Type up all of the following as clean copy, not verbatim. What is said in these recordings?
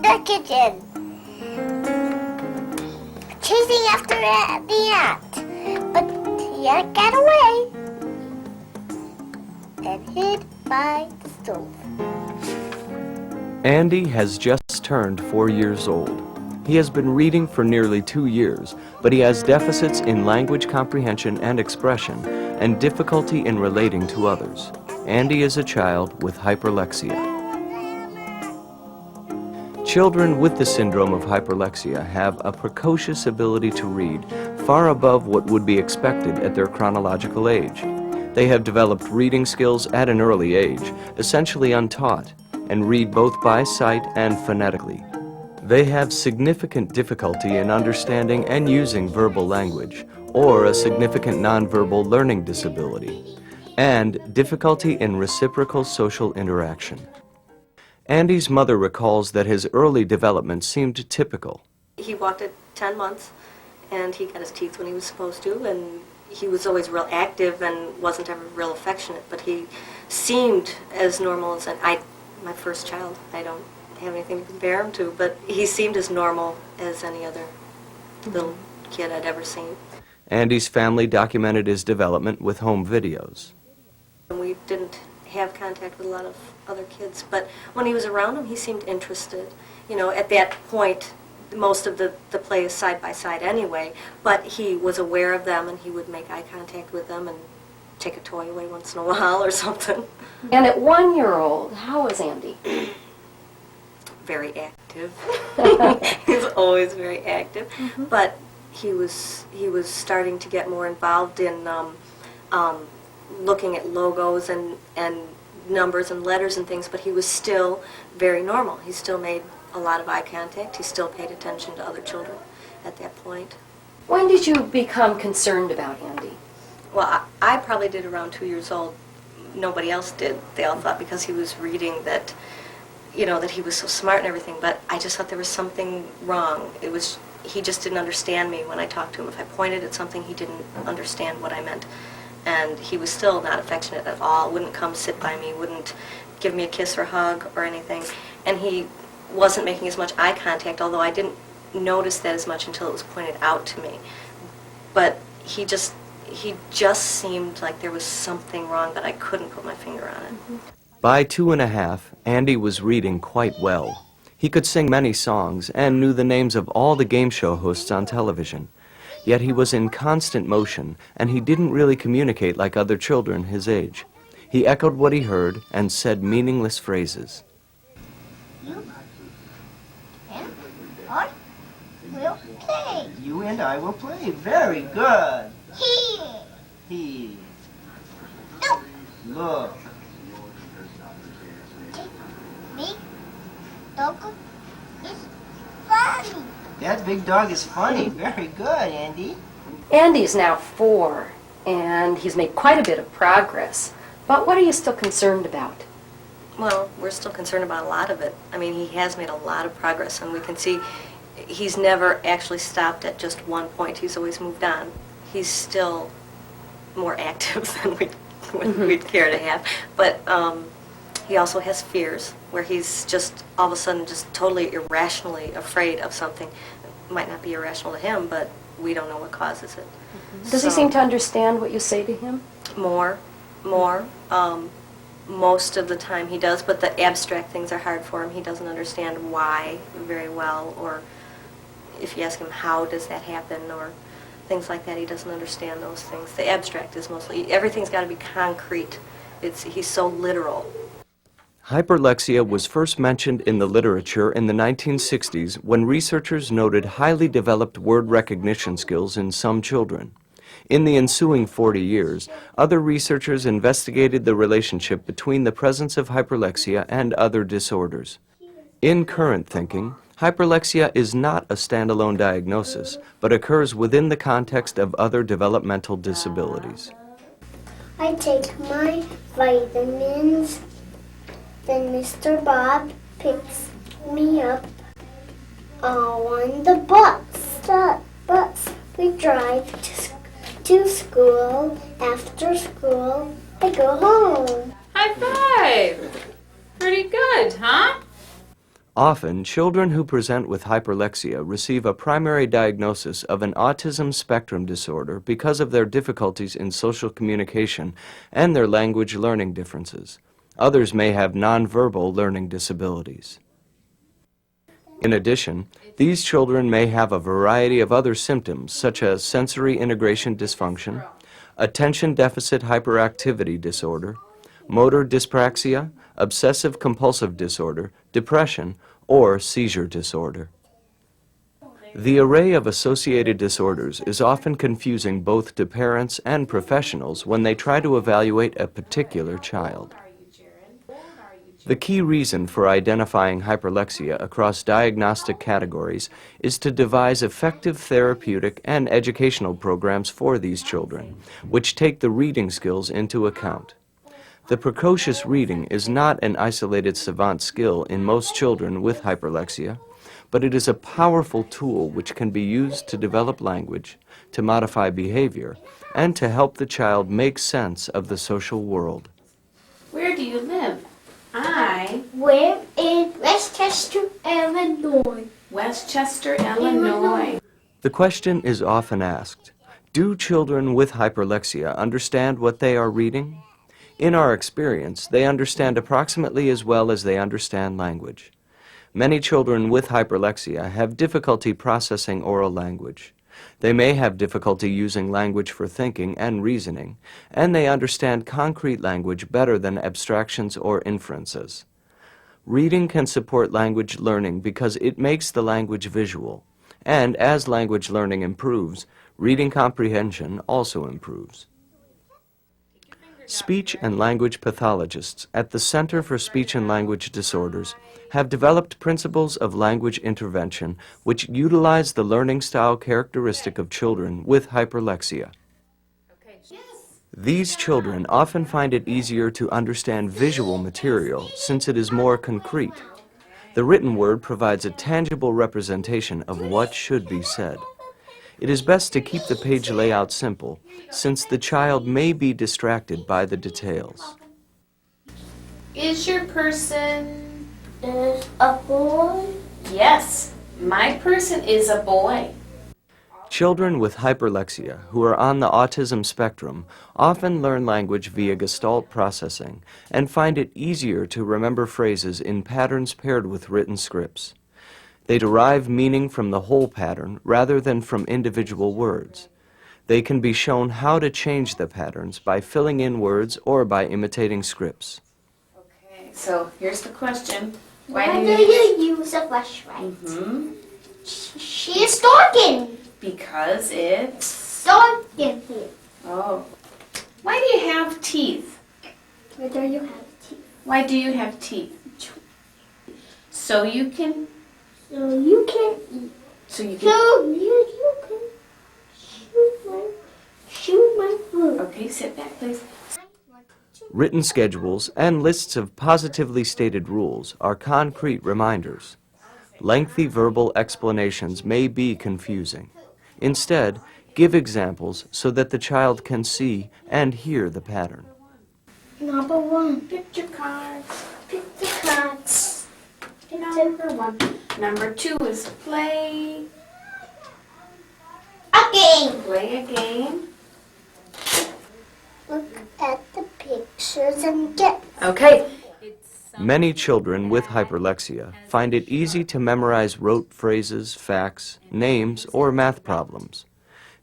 the kitchen, chasing after the ant, but the ant got away and hid by the stove. Andy has just turned 4 years old. He has been reading for nearly 2 years, but he has deficits in language comprehension and expression and difficulty in relating to others. Andy is a child with hyperlexia. Children with the syndrome of hyperlexia have a precocious ability to read far above what would be expected at their chronological age. They have developed reading skills at an early age, essentially untaught, and read both by sight and phonetically. They have significant difficulty in understanding and using verbal language, or a significant nonverbal learning disability, and difficulty in reciprocal social interaction. Andy's mother recalls that his early development seemed typical. He walked at 10 months, and he got his teeth when he was supposed to, and he was always real active and wasn't ever real affectionate, but he seemed as normal as my first child. I don't have anything to compare him to, but he seemed as normal as any other little kid I'd ever seen. Andy's family documented his development with home videos. We didn't have contact with a lot of other kids, but when he was around them, he seemed interested. You know, at that point, most of the play is side by side anyway, but he was aware of them and he would make eye contact with them and take a toy away once in a while or something. And at 1 year old, how was Andy? Very active. He's always very active, but he was starting to get more involved in looking at logos and numbers and letters and things, but he was still very normal. He still made a lot of eye contact. He still paid attention to other children at that point. When did you become concerned about Andy? Well, I probably did around 2 years old. Nobody else did. They all thought because he was reading that, you know, that he was so smart and everything, but I just thought there was something wrong. He just didn't understand me when I talked to him. If I pointed at something, he didn't understand what I meant. And he was still not affectionate at all, wouldn't come sit by me, wouldn't give me a kiss or hug or anything. And he wasn't making as much eye contact, although I didn't notice that as much until it was pointed out to me. But he just seemed like there was something wrong, but I couldn't put my finger on it. By 2.5, Andy was reading quite well. He could sing many songs and knew the names of all the game show hosts on television. Yet he was in constant motion, and he didn't really communicate like other children his age. He echoed what he heard and said meaningless phrases. You and I will play. You and I will play. Very good. Here. He. No. Look. Big dog is funny. That big dog is funny. Very good, Andy. Andy's now 4, and he's made quite a bit of progress. But what are you still concerned about? Well, we're still concerned about a lot of it. I mean, he has made a lot of progress, and we can see he's never actually stopped at just one point. He's always moved on. He's still more active than we'd care to have. But he also has fears where he's just all of a sudden just totally irrationally afraid of something. It might not be irrational to him, but we don't know what causes it. Does he seem to understand what you say to him? More. Most of the time he does, but the abstract things are hard for him. He doesn't understand why very well, or if you ask him how does that happen, or things like that, he doesn't understand those things. The abstract is mostly, everything's got to be concrete. He's so literal. Hyperlexia was first mentioned in the literature in the 1960s when researchers noted highly developed word recognition skills in some children. In the ensuing 40 years, other researchers investigated the relationship between the presence of hyperlexia and other disorders. In current thinking, hyperlexia is not a standalone diagnosis, but occurs within the context of other developmental disabilities. I take my vitamins. Then Mr. Bob picks me up on the bus. We drive to school. After school, I go home. High five! Pretty good, huh? Often, children who present with hyperlexia receive a primary diagnosis of an autism spectrum disorder because of their difficulties in social communication and their language learning differences. Others may have nonverbal learning disabilities. In addition, these children may have a variety of other symptoms such as sensory integration dysfunction, attention deficit hyperactivity disorder, motor dyspraxia, obsessive-compulsive disorder, depression, or seizure disorder. The array of associated disorders is often confusing both to parents and professionals when they try to evaluate a particular child. The key reason for identifying hyperlexia across diagnostic categories is to devise effective therapeutic and educational programs for these children, which take the reading skills into account. The precocious reading is not an isolated savant skill in most children with hyperlexia, but it is a powerful tool which can be used to develop language, to modify behavior, and to help the child make sense of the social world. Where do you live? We're in Westchester, Illinois. Westchester, Illinois. The question is often asked, do children with hyperlexia understand what they are reading? In our experience, they understand approximately as well as they understand language. Many children with hyperlexia have difficulty processing oral language. They may have difficulty using language for thinking and reasoning, and they understand concrete language better than abstractions or inferences. Reading can support language learning because it makes the language visual, and as language learning improves, reading comprehension also improves. Speech and language pathologists at the Center for Speech and Language Disorders have developed principles of language intervention which utilize the learning style characteristic of children with hyperlexia. These children often find it easier to understand visual material since it is more concrete. The written word provides a tangible representation of what should be said. It is best to keep the page layout simple, since the child may be distracted by the details. Is your person... There's a boy. Yes, my person is a boy. Children with hyperlexia who are on the autism spectrum often learn language via Gestalt processing and find it easier to remember phrases in patterns paired with written scripts. They derive meaning from the whole pattern rather than from individual words. They can be shown how to change the patterns by filling in words or by imitating scripts. Okay, so here's the question. Why do you use a flashlight? She is talking. Because it's... Talking here. Oh. Why do you have teeth? Where do you have teeth? Why do you have teeth? So you can... So you can eat. So you can... So you can shoot my food. Okay, sit back, please. Written schedules and lists of positively stated rules are concrete reminders. Lengthy verbal explanations may be confusing. Instead, give examples so that the child can see and hear the pattern. Number one. Picture cards. Pick the cards. Number one. Number two is play. A game. Play a game. Look at the pictures and get. Okay. Many children with hyperlexia find it easy to memorize rote phrases, facts, names, or math problems.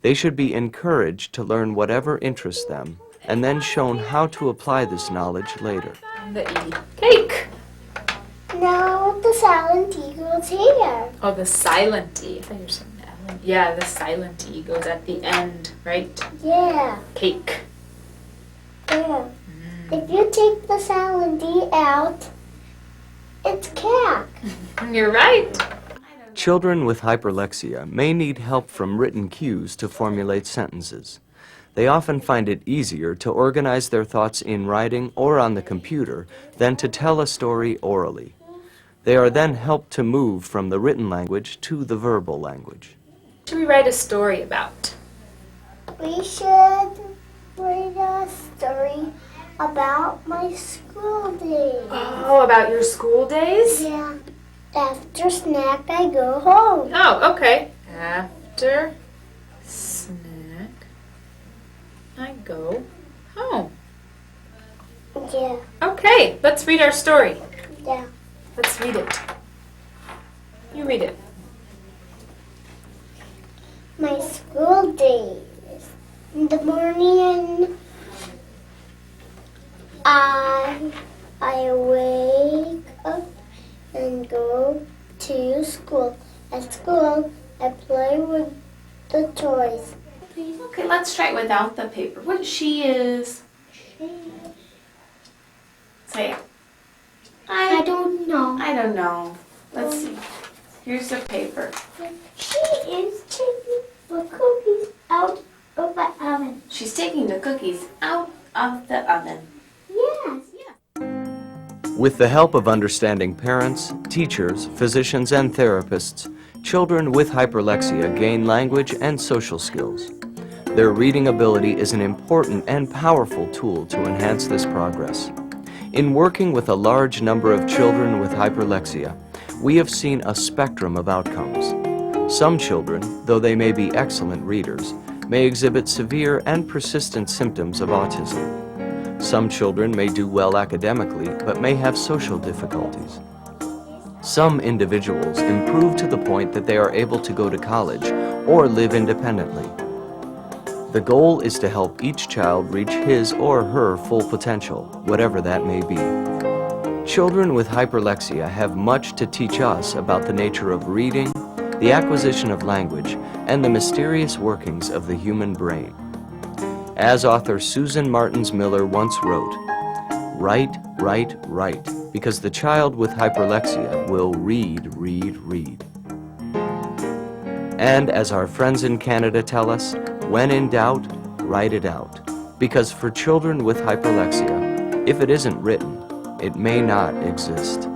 They should be encouraged to learn whatever interests them and then shown how to apply this knowledge later. The E. Cake. Now the silent eagle's here. Oh, the silent E. I thought you were saying Ellen. Yeah, the silent E goes at the end, right? Yeah. Cake. Yeah. If you take the silent D out, it's cat. You're right. Children with hyperlexia may need help from written cues to formulate sentences. They often find it easier to organize their thoughts in writing or on the computer than to tell a story orally. They are then helped to move from the written language to the verbal language. What should we write a story about? We should read a story about my school days. Oh, about your school days? Yeah. After snack, I go home. Oh, okay. After snack, I go home. Yeah, Okay, let's read our story. yeah. Let's read it. You read it. My school days. In the morning, I wake up and go to school. At school, I play with the toys. Okay, let's try it without the paper. What she is? Say it. I don't know. I don't know. Let's see. Here's the paper. She is taking the cookies out of the oven. She's taking the cookies out of the oven. Yes. With the help of understanding parents, teachers, physicians, and therapists, children with hyperlexia gain language and social skills. Their reading ability is an important and powerful tool to enhance this progress. In working with a large number of children with hyperlexia, we have seen a spectrum of outcomes. Some children, though they may be excellent readers, may exhibit severe and persistent symptoms of autism. Some children may do well academically, but may have social difficulties. Some individuals improve to the point that they are able to go to college or live independently. The goal is to help each child reach his or her full potential, whatever that may be. Children with hyperlexia have much to teach us about the nature of reading, the acquisition of language, and the mysterious workings of the human brain. As author Susan Martins Miller once wrote, "Write, write, write, because the child with hyperlexia will read, read, read." And as our friends in Canada tell us, when in doubt, write it out. Because for children with hyperlexia, if it isn't written, it may not exist.